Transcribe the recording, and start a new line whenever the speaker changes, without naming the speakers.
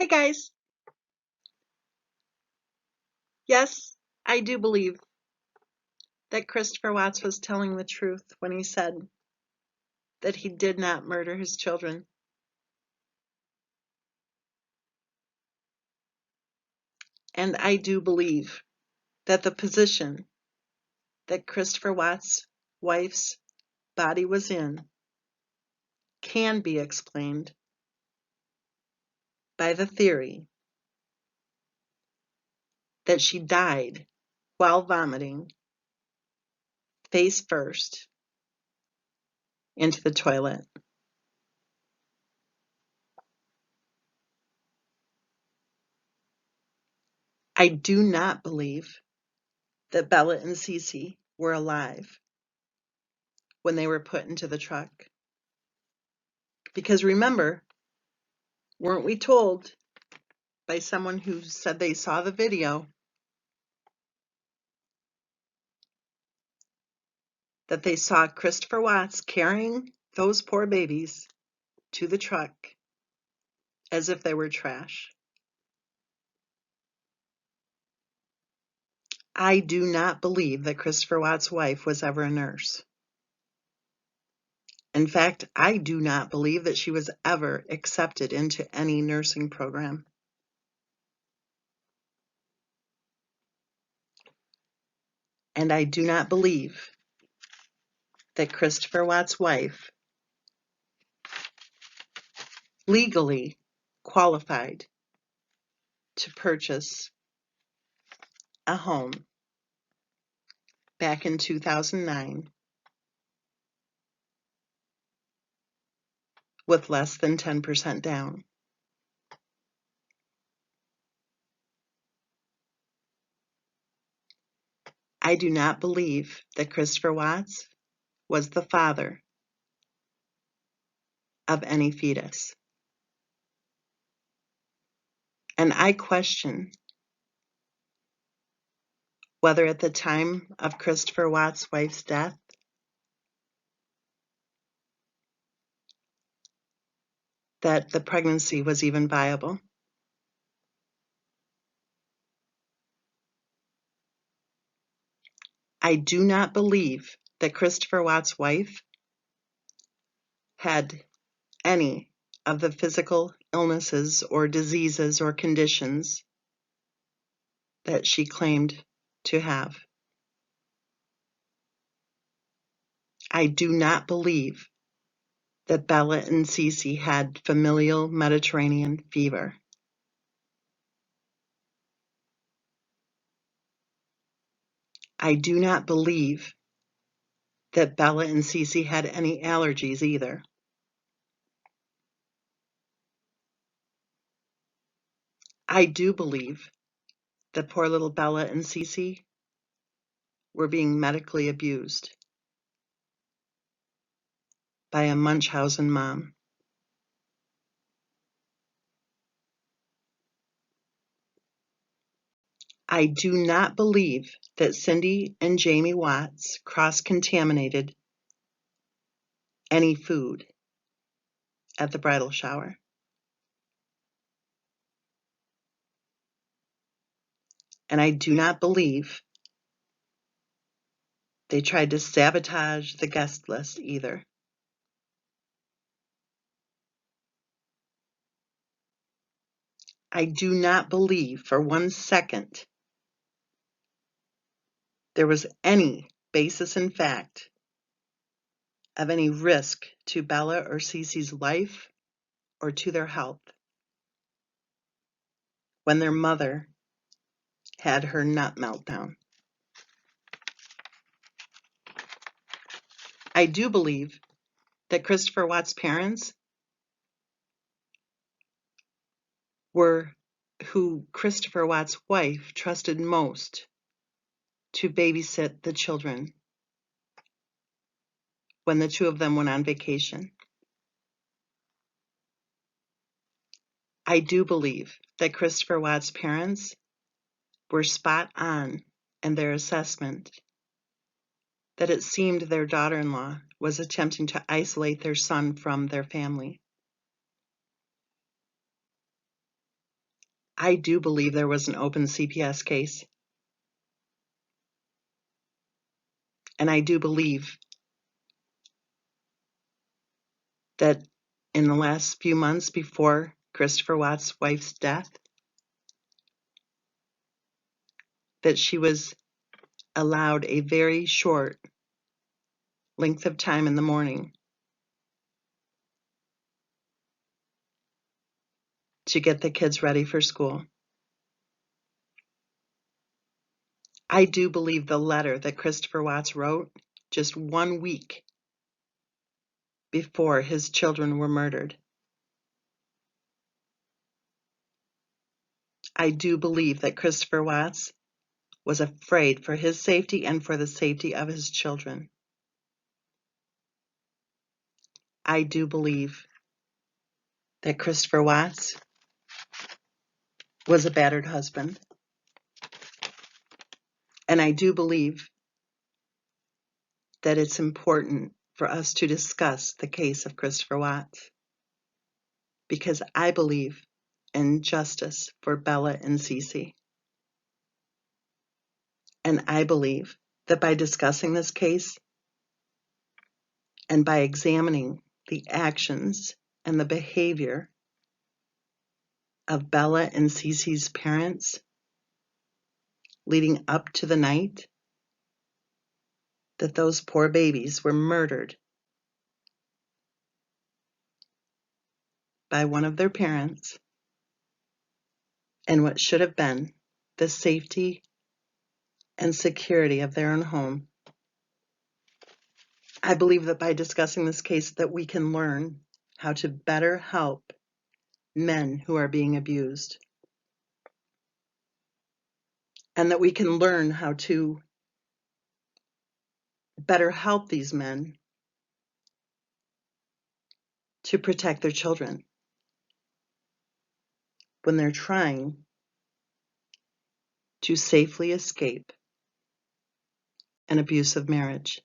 Hey guys, yes, I do believe that Christopher Watts was telling the truth when he said that he did not murder his children. And I do believe that the position that Christopher Watts' wife's body was in can be explained by the theory that she died while vomiting face first into the toilet. I do not believe that Bella and Cece were alive when they were put into the truck. Because remember, weren't we told by someone who said they saw the video that they saw Christopher Watts carrying those poor babies to the truck as if they were trash? I do not believe that Christopher Watts' wife was ever a nurse. In fact, I do not believe that she was ever accepted into any nursing program. And I do not believe that Christopher Watts' wife legally qualified to purchase a home back in 2009 with less than 10% down. I do not believe that Christopher Watts was the father of any fetus. And I question whether at the time of Christopher Watts' wife's death, that the pregnancy was even viable. I do not believe that Christopher Watts' wife had any of the physical illnesses or diseases or conditions that she claimed to have. I do not believe that Bella and Cece had familial Mediterranean fever. I do not believe that Bella and Cece had any allergies either. I do believe that poor little Bella and Cece were being medically abused by a Munchausen mom. I do not believe that Cindy and Jamie Watts cross-contaminated any food at the bridal shower. And I do not believe they tried to sabotage the guest list either. I do not believe for 1 second there was any basis in fact of any risk to Bella or Cece's life or to their health when their mother had her nut meltdown. I do believe that Christopher Watts' parents were who Christopher Watts' wife trusted most to babysit the children when the two of them went on vacation. I do believe that Christopher Watts' parents were spot on in their assessment that it seemed their daughter-in-law was attempting to isolate their son from their family. I do believe there was an open CPS case. And I do believe that in the last few months before Christopher Watt's wife's death, that she was allowed a very short length of time in the morning to get the kids ready for school. I do believe the letter that Christopher Watts wrote just 1 week before his children were murdered. I do believe that Christopher Watts was afraid for his safety and for the safety of his children. I do believe that Christopher Watts was a battered husband. And I do believe that it's important for us to discuss the case of Christopher Watts, because I believe in justice for Bella and Cece. And I believe that by discussing this case and by examining the actions and the behavior of Bella and Cece's parents leading up to the night that those poor babies were murdered by one of their parents, and what should have been the safety and security of their own home. I believe that by discussing this case that we can learn how to better help men who are being abused, and that we can learn how to better help these men to protect their children when they're trying to safely escape an abusive marriage.